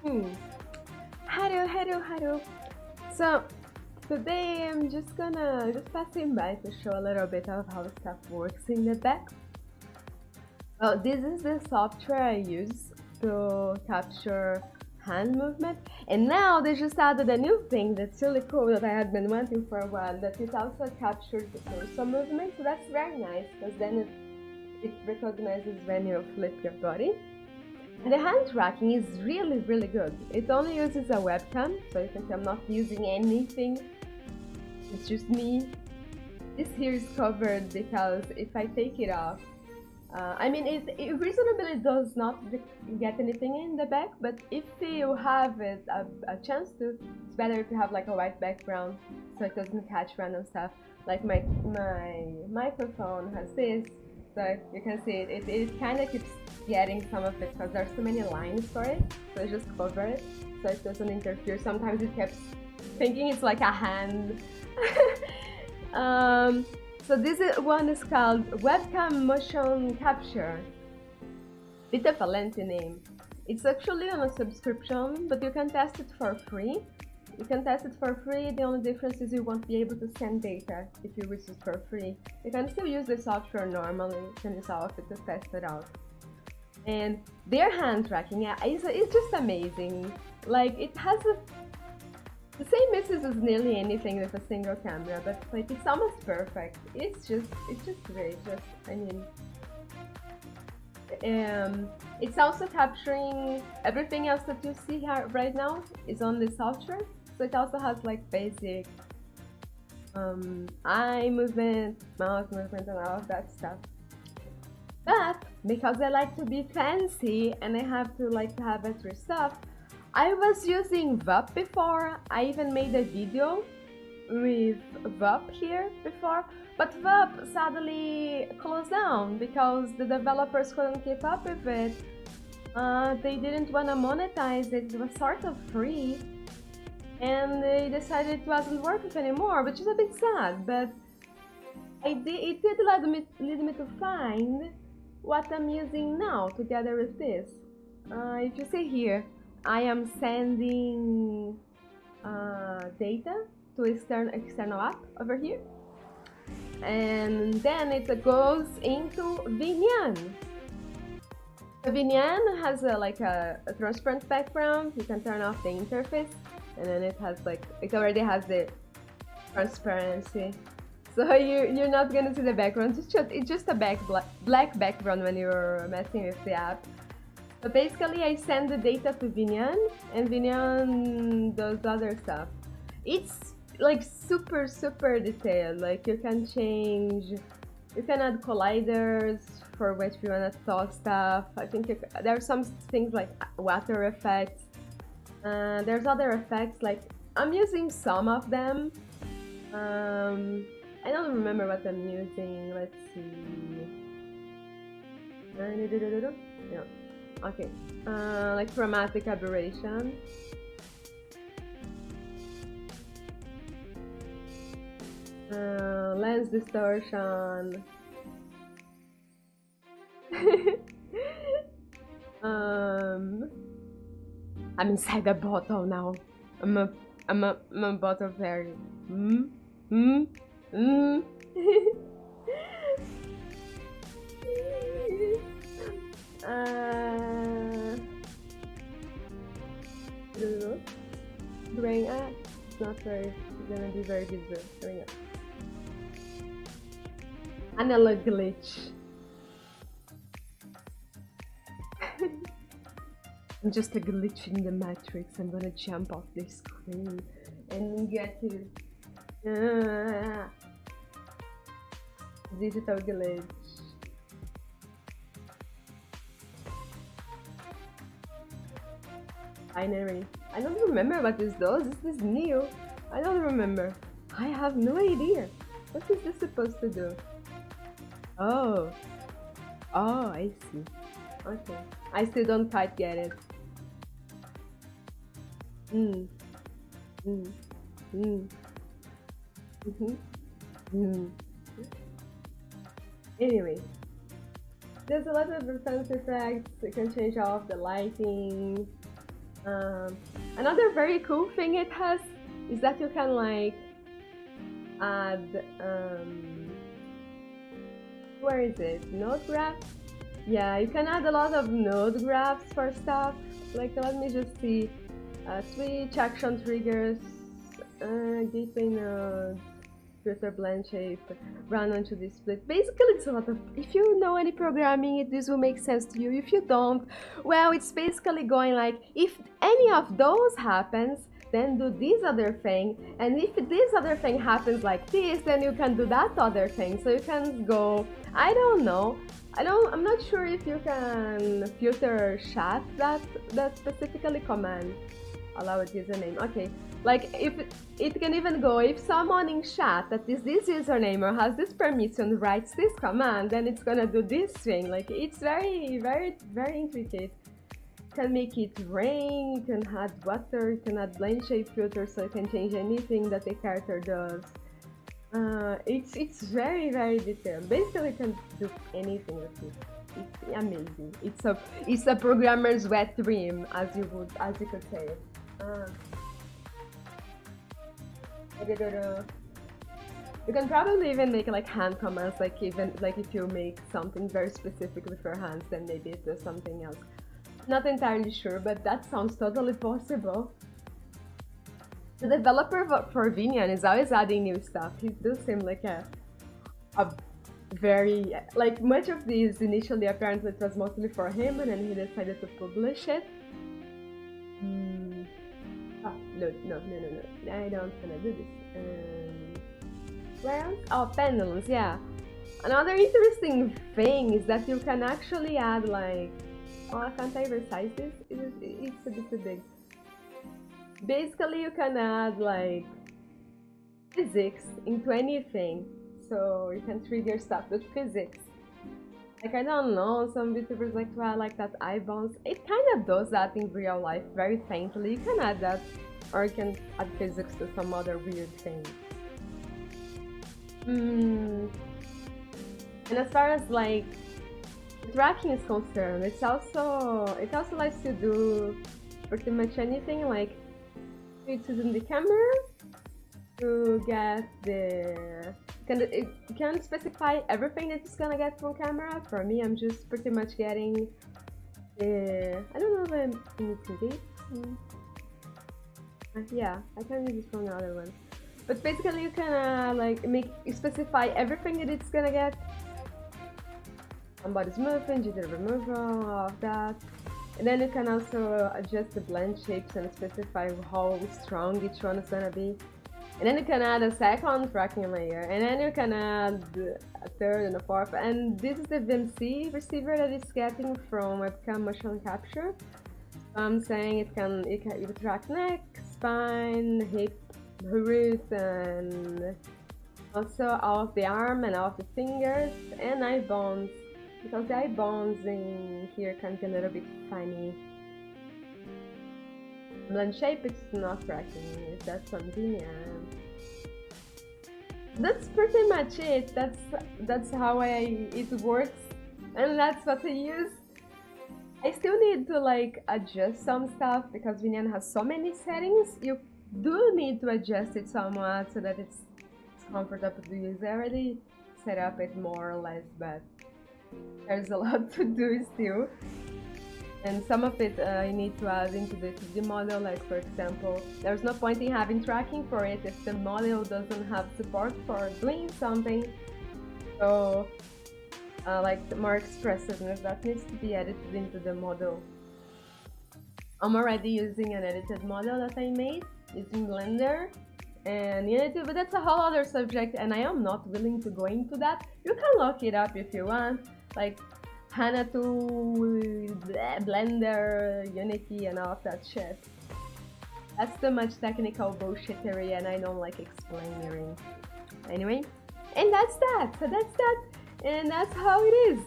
Hmm. Hello. So today I'm just gonna passing by to show a little bit of how stuff works in the back. Well, this is the software I use to capture hand movement, and now they just added a new thing that's really cool that I had been wanting for a while. That it also captures the torso movement, so that's very nice because then it recognizes when you flip your body. And the hand tracking is really good. It only uses a webcam, so you can see I'm not using anything. It's just me. This here is covered because if I take it off, I mean, it reasonably does not get anything in the back, but if you have a chance to, it's better if you have like a white background so it doesn't catch random stuff. Like my microphone has this, so you can see it kind of keeps getting some of it because there's so many lines for it, so I just cover it so it doesn't interfere. Sometimes it keeps thinking it's like a hand. um, so one is called Webcam Motion Capture. It's a lengthy name. It's actually on a subscription, but you can test it for free. You can test it for free. The only difference is you won't be able to send data if you use it for free. You can still use the software normally. You can install it to test it out. And their hand tracking, yeah, it's just amazing. Like it has the same misses as nearly anything with a single camera, but like it's almost perfect. It's just great. Just I mean, it's also capturing everything else that you see here right now is on the software. So it also has like basic eye movement, mouth movement, and all of that stuff. But because I like to be fancy and I have to like to have extra stuff, I was using VUP before. I even made a video with VUP here before, but VUP sadly closed down because the developers couldn't keep up with it. They didn't want to monetize it. It was sort of free, and they decided it wasn't worth it anymore, which is a bit sad. But it did lead me to find what I'm using now together with this. If you see here, I am sending data to external app over here, and then it goes into Vinyan. The Vinyan has a transparent background. You can turn off the interface, and then it already has the transparency. So you're not gonna see the background. It's just a black background when you're messing with the app. So basically, I send the data to Vinyan, and Vinyan does other stuff. It's like super detailed. Like you can add colliders for which you wanna toss stuff. I think there are some things like water effects. There's other effects like I'm using some of them. I don't remember what I'm using. Let's see. Yeah. Okay. Like chromatic aberration. Lens distortion. um, I'm inside the bottle now. I'm a, I'm a bottle fairy. Mm, mm, mm. uh, Bring up. It's not very. It's gonna be very visible. Bring up. Analog glitch. I'm just a glitch in the matrix. I'm gonna jump off the screen and get to digital glitch. Binary. I don't remember what this does. This is new. I don't remember. I have no idea. What is this supposed to do? Oh. Oh, I see. Okay. I still don't quite get it. Mm. Mm. Mm. Mm-hmm. Mm. Anyway, there's a lot of fancy effects. You can change off the lighting. Um, Another very cool thing it has is that you can like add where is it? Node graphs? Yeah, you can add a lot of node graphs for stuff. Like let me just see. Switch action triggers, gateway nodes, filter blend shape, run onto this split. Basically, it's a lot of. If you know any programming, this will make sense to you. If you don't, well, it's basically going like if any of those happens, then do this other thing, and if this other thing happens like this, then you can do that other thing. So you can go. I don't know. I'm not sure if you can filter chat that specifically command allowed username. Okay, like if it can even go if someone in chat that is this username or has this permission writes this command, then it's gonna do this thing. Like it's very intricate. You can make it rain, you can add water, you can add blend shape filter, so you can change anything that the character does. It's very detailed. Basically, you can do anything with it. It's amazing. It's a programmer's wet dream, as you could say. Uh, you can probably even make like hand commands, like even like if you make something very specific with your hands, then maybe it does something else. Not entirely sure, but that sounds totally possible. The developer for Vinian is always adding new stuff. He does seem like a very like much of these initially apparently it was mostly for him, and then he decided to publish it. No, I don't wanna do this. Where else? Oh, pendulums, yeah. Another interesting thing is that you can actually add like, oh, can't I resize this? It's a bit too big. Basically, you can add like physics into anything, so you can trigger stuff with physics. Like I don't know, some VTubers like to add like that eye bounce. It kind of does that in real life very faintly. You can add that, or you can add physics to some other weird thing. And as far as like tracking is concerned, it also lets you do pretty much anything. Like it's using the camera to get the it can specify everything that it's gonna get from camera. For me, I'm just pretty much getting the I don't know if I'm using yeah, I can use it from the other one. But basically, you can like specify everything that it's gonna get. Body's movement, jitter removal, all of that. And then you can also adjust the blend shapes and specify how strong each one is gonna be. And then you can add a second tracking layer, and then you can add a third and a fourth. And this is the VMC receiver that it's getting from Webcam Motion Capture. I'm saying it can track neck, spine, hip, wrist, and also all of the arm and all of the fingers and eye bones, because the eye bones in here can be a little bit funny. Blend shape, it's not tracking. That's on Vinian. That's pretty much it. That's how it works, and that's what I use. I still need to like adjust some stuff because Vinian has so many settings. You do need to adjust it somewhat so that it's comfortable to use. I already set up it more or less, but there's a lot to do still. And some of it I need to add into the 2D model, like for example, there's no point in having tracking for it if the model doesn't have support for doing something. So like the more expressiveness, that needs to be edited into the model. I'm already using an edited model that I made using Blender and Unity, but that's a whole other subject and I am not willing to go into that. You can look it up if you want, like Hanatu, Blender, Unity, and all of that shit. That's too much technical bullshittery and I don't like explaining. Anyway, and that's that. So that's that. And that's how it is.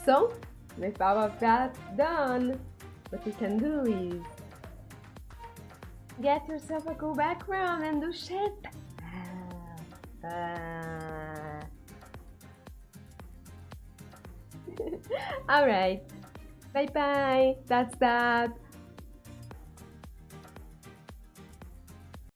So, with all of that done, what you can do is get yourself a cool background and do shit. Alright, Bye bye. That's that.